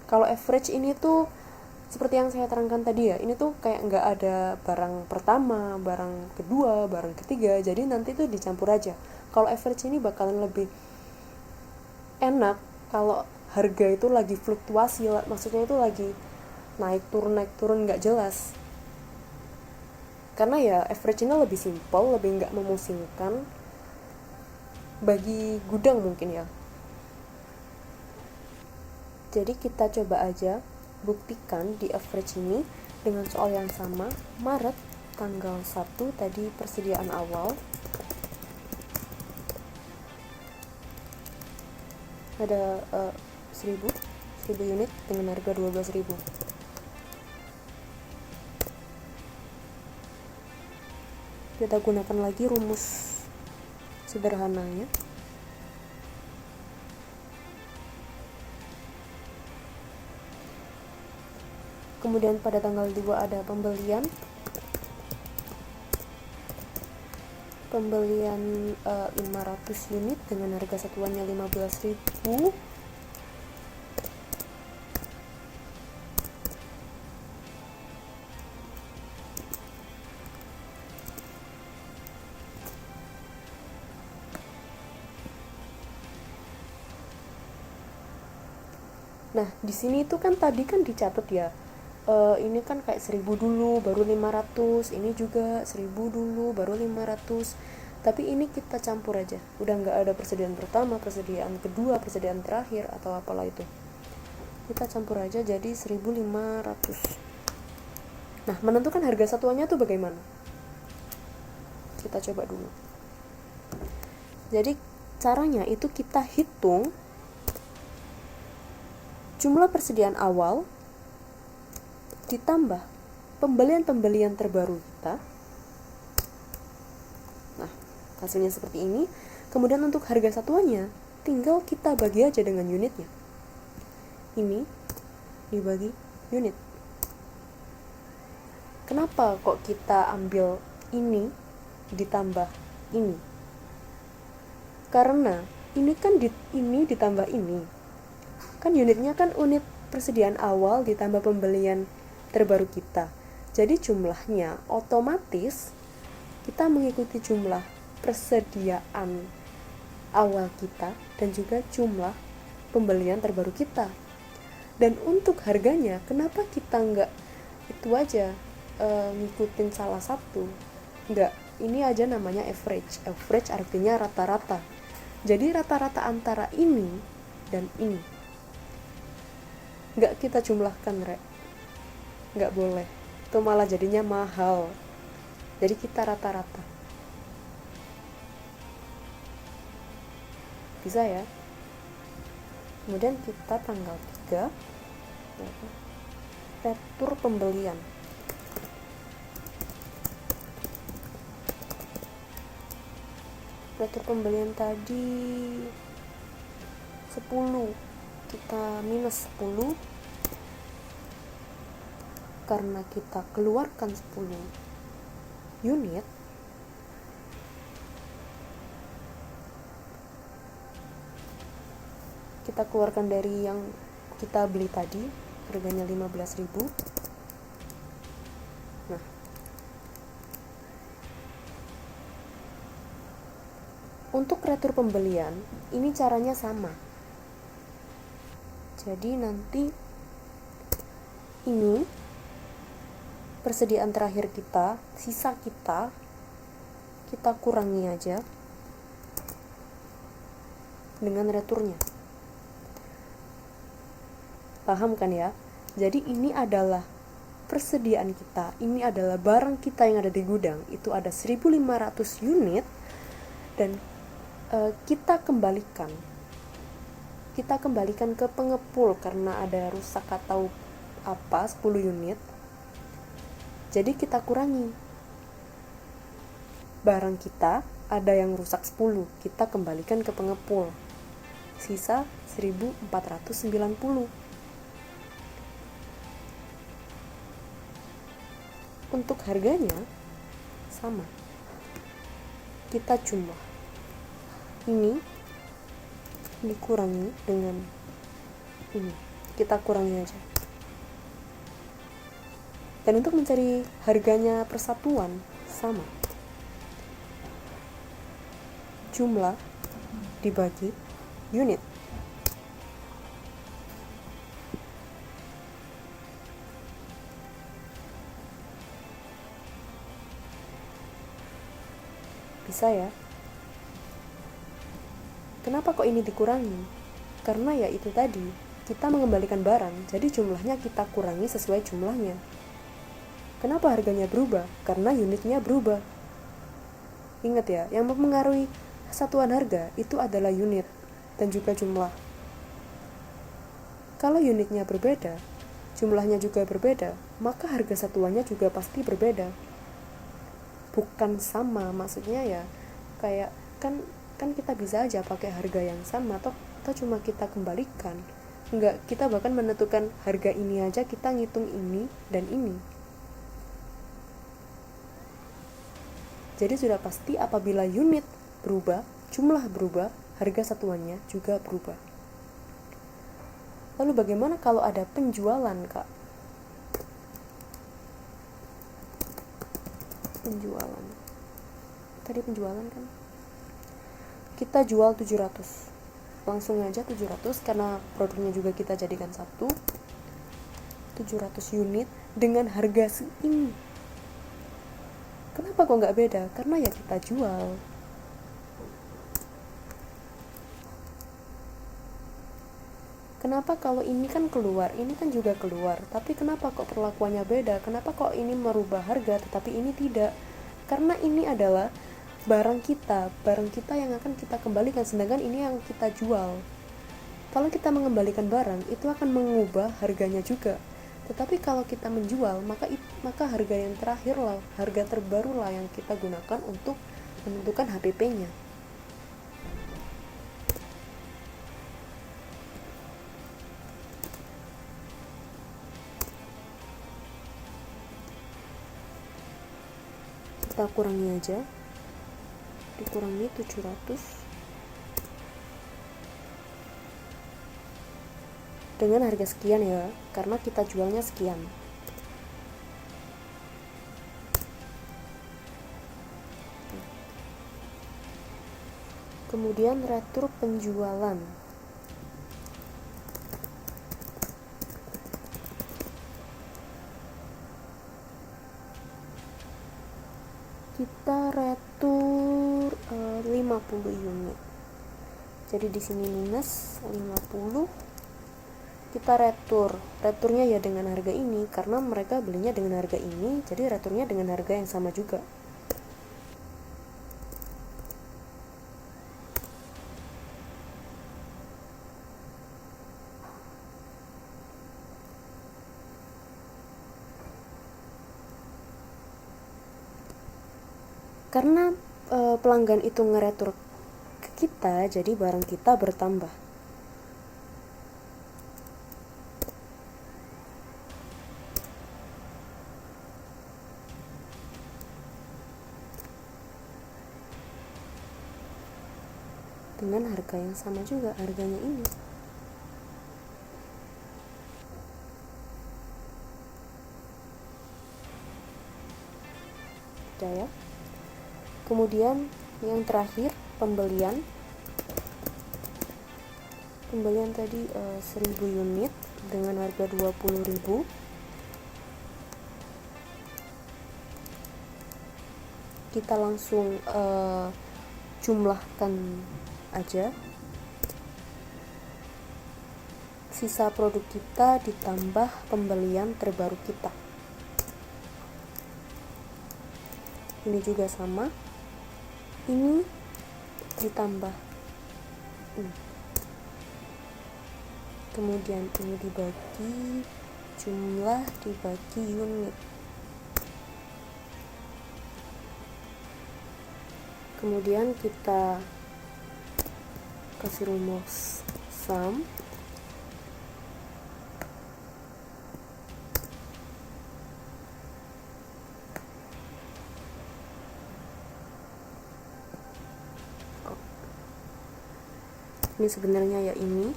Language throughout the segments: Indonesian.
Kalau average ini tuh seperti yang saya terangkan tadi ya, ini tuh kayak nggak ada barang pertama, barang kedua, barang ketiga, jadi nanti tuh dicampur aja. Kalau average ini bakalan lebih enak kalau harga itu lagi fluktuasi, maksudnya itu lagi naik turun nggak jelas. Karena ya average ini lebih simple, lebih nggak memusingkan bagi gudang mungkin ya. Jadi kita coba aja buktikan di average ini dengan soal yang sama. Maret tanggal 1 tadi persediaan awal. Ada 1000 unit dengan harga 12.000. Kita gunakan lagi rumus sederhananya. Kemudian pada tanggal 2 ada pembelian 500 unit dengan harga satuannya 15.000. Nah, di sini itu kan tadi kan dicatat ya. Ini kan kayak 1000 dulu baru 500, ini juga 1000 dulu baru 500. Tapi ini kita campur aja. Udah nggak ada persediaan pertama, persediaan kedua, persediaan terakhir atau apalah itu. Kita campur aja jadi 1500. Nah, menentukan harga satuannya tuh bagaimana? Kita coba dulu. Jadi caranya itu kita hitung jumlah persediaan awal ditambah pembelian-pembelian terbaru kita. Nah, hasilnya seperti ini. Kemudian untuk harga satuannya tinggal kita bagi aja dengan unitnya. Ini dibagi unit. Kenapa kok kita ambil ini ditambah ini? Karena ini kan ini ditambah ini. Kan unitnya kan unit persediaan awal ditambah pembelian terbaru kita. Jadi jumlahnya otomatis kita mengikuti jumlah persediaan awal kita dan juga jumlah pembelian terbaru kita. Dan untuk harganya, kenapa kita nggak itu aja ngikutin salah satu? Nggak, ini aja namanya average. Average artinya rata-rata. Jadi rata-rata antara ini dan ini. Nggak kita jumlahkan, Rek. Nggak boleh, itu malah jadinya mahal. Jadi kita rata-rata. Bisa ya. Kemudian kita tanggal 3 retur pembelian. Retur pembelian tadi 10, kita minus 10 karena kita keluarkan 10 unit. Kita keluarkan dari yang kita beli tadi, harganya 15.000. Nah, untuk retur pembelian ini caranya sama. Jadi nanti ini persediaan terakhir kita, sisa kita kurangi aja dengan returnya. Paham kan ya? Jadi ini adalah persediaan kita, ini adalah barang kita yang ada di gudang, itu ada 1500 unit dan kita kembalikan ke pengepul karena ada rusak atau apa 10 unit. Jadi kita kurangi barang kita, ada yang rusak 10, kita kembalikan ke pengepul, sisa 1490. Untuk harganya sama, kita jumlah ini dikurangi dengan ini. kita kurangi aja. Dan untuk mencari harganya persatuan sama, jumlah dibagi unit. Bisa ya? Kenapa kok ini dikurangi? Karena ya itu tadi, kita mengembalikan barang, jadi jumlahnya kita kurangi sesuai jumlahnya. Kenapa harganya berubah? Karena unitnya berubah. Ingat ya, yang mempengaruhi satuan harga itu adalah unit dan juga jumlah. Kalau unitnya berbeda, jumlahnya juga berbeda, maka harga satuannya juga pasti berbeda. Bukan sama, maksudnya ya kayak kan kita bisa aja pakai harga yang sama atau cuma kita kembalikan. Enggak, kita bahkan menentukan harga ini aja, kita ngitung ini dan ini. Jadi sudah pasti apabila unit berubah, jumlah berubah, harga satuannya juga berubah. Lalu bagaimana kalau ada penjualan, Kak? Penjualan. Tadi penjualan kan? Kita jual 700. Langsung aja 700 karena produknya juga kita jadikan satu. 700 unit dengan harga segini. Kenapa kok nggak beda? Karena ya kita jual. Kenapa kalau ini kan keluar, ini kan juga keluar, tapi kenapa kok perlakuannya beda? Kenapa kok ini merubah harga tetapi ini tidak? Karena ini adalah barang kita yang akan kita kembalikan, sedangkan ini yang kita jual. Kalau kita mengembalikan barang, itu akan mengubah harganya juga. Tetapi kalau kita menjual, maka harga yang terakhir lah, harga terbaru lah yang kita gunakan untuk menentukan HPP-nya. Kita kurangi aja, dikurangi 700 dengan harga sekian ya, karena kita jualnya sekian. Kemudian retur penjualan. Kita retur 50 unit. Jadi di sini minus 50. Kita returnya ya dengan harga ini, karena mereka belinya dengan harga ini, jadi returnya dengan harga yang sama juga. Karena pelanggan itu ngeretur ke kita, jadi barang kita bertambah. Dengan harga yang sama juga, harganya ini. Udah ya. Kemudian yang terakhir pembelian tadi 1000 unit dengan harga 20.000. Kita langsung jumlahkan aja. Sisa produk kita ditambah pembelian terbaru kita. Ini juga sama. Ini ditambah ini. Kemudian ini dibagi jumlah dibagi unit. Kemudian kita kasih rumus sum. Ini sebenarnya ya ini.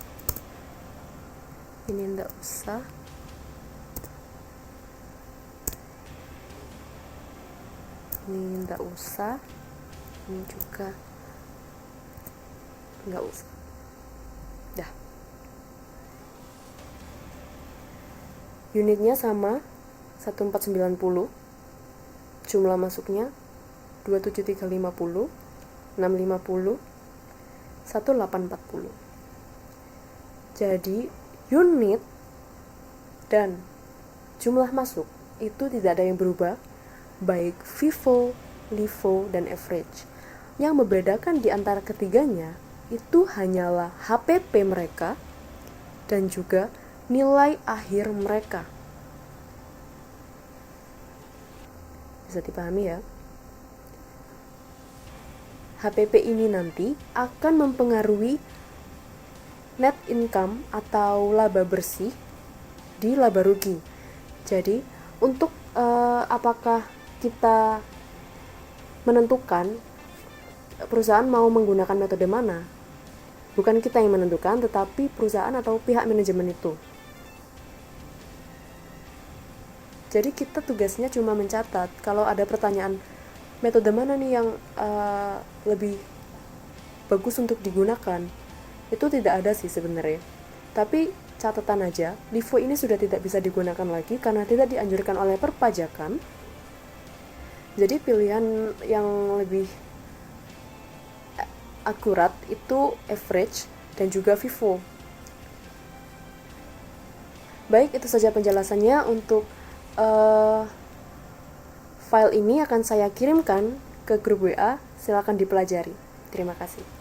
ini ndak usah. Ini ndak usah. Ini juga nggak usah. Dah. Unitnya sama 1490. Jumlah masuknya 27350, 650, 1840. Jadi unit dan jumlah masuk itu tidak ada yang berubah, baik FIFO, LIFO, dan average. Yang membedakan di antara ketiganya itu hanyalah HPP mereka dan juga nilai akhir mereka. Bisa dipahami ya? HPP ini nanti akan mempengaruhi net income atau laba bersih di laba rugi. Jadi untuk apakah kita menentukan perusahaan mau menggunakan metode mana, bukan kita yang menentukan, tetapi perusahaan atau pihak manajemen itu. Jadi kita tugasnya cuma mencatat. Kalau ada pertanyaan metode mana nih yang lebih bagus untuk digunakan, itu tidak ada sih sebenarnya. Tapi catatan aja, LIFO ini sudah tidak bisa digunakan lagi karena tidak dianjurkan oleh perpajakan. Jadi pilihan yang lebih akurat itu average dan juga FIFO. Baik, itu saja penjelasannya untuk file ini akan saya kirimkan ke grup WA. Silakan dipelajari. Terima kasih.